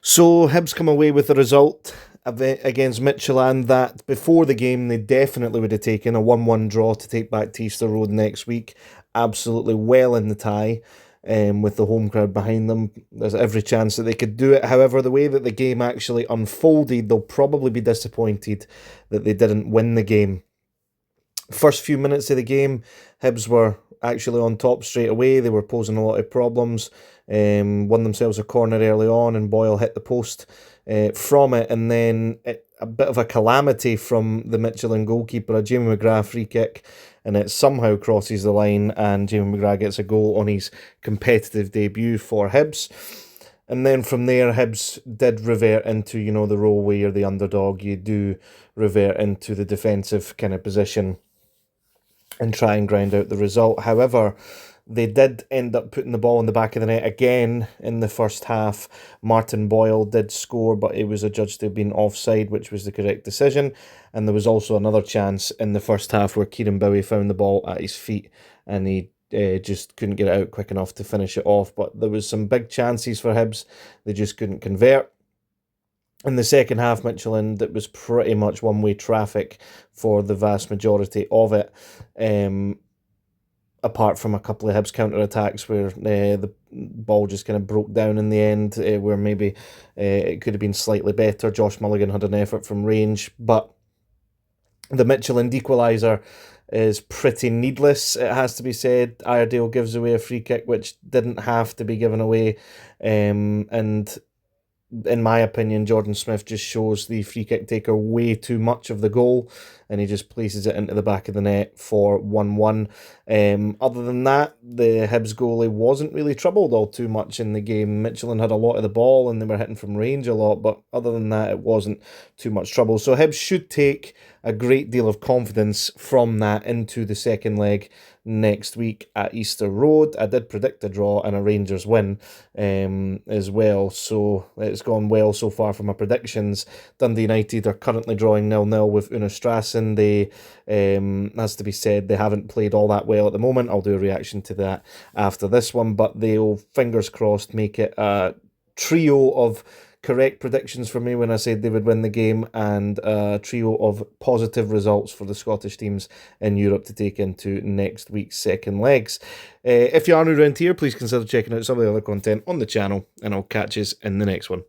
So Hibs come away with a result against Midtjylland that before the game they definitely would have taken a 1-1 draw to take back to Easter Road next week. Absolutely well in the tie, with the home crowd behind them. There's every chance that they could do it. However, the way that the game actually unfolded, they'll probably be disappointed that they didn't win the game. First few minutes of the game, Hibs were actually on top straight away. They were posing a lot of problems. Won themselves a corner early on, and Boyle hit the post from it. And then a bit of a calamity from the Midtjylland goalkeeper, a Jamie McGrath free kick, and it somehow crosses the line, and Jamie McGrath gets a goal on his competitive debut for Hibs. And then from there, Hibs did revert into, the role where you're the underdog. You do revert into the defensive kind of position and try and grind out the result. However, they did end up putting the ball in the back of the net again in the first half. Martin Boyle did score, but it was adjudged to have been offside, which was the correct decision. And there was also another chance in the first half where Kieran Bowie found the ball at his feet and he just couldn't get it out quick enough to finish it off. But there was some big chances for Hibs. They just couldn't convert. In the second half, Midtjylland, it was pretty much one-way traffic for the vast majority of it, apart from a couple of Hibs counter-attacks where the ball just kind of broke down in the end, where maybe it could have been slightly better. Josh Mulligan had an effort from range, but the Midtjylland equaliser is pretty needless, it has to be said. Iredale gives away a free kick which didn't have to be given away, and in my opinion, Jordan Smith just shows the free kick taker way too much of the goal, and he just places it into the back of the net for 1-1. Other than that, the Hibs goalie wasn't really troubled all too much in the game. Midtjylland had a lot of the ball and they were hitting from range a lot, but other than that, it wasn't too much trouble. So Hibs should take a great deal of confidence from that into the second leg next week at Easter Road. I did predict a draw and a Rangers win as well, so it's gone well so far for my predictions. Dundee United are currently drawing 0-0 with Una Strassen. They, has to be said, they haven't played all that well at the moment. I'll do a reaction to that after this one, but they'll, fingers crossed, make it a trio of correct predictions for me when I said they would win the game, and a trio of positive results for the Scottish teams in Europe to take into next week's second legs. If you are new around here, please consider checking out some of the other content on the channel, and I'll catch you in the next one.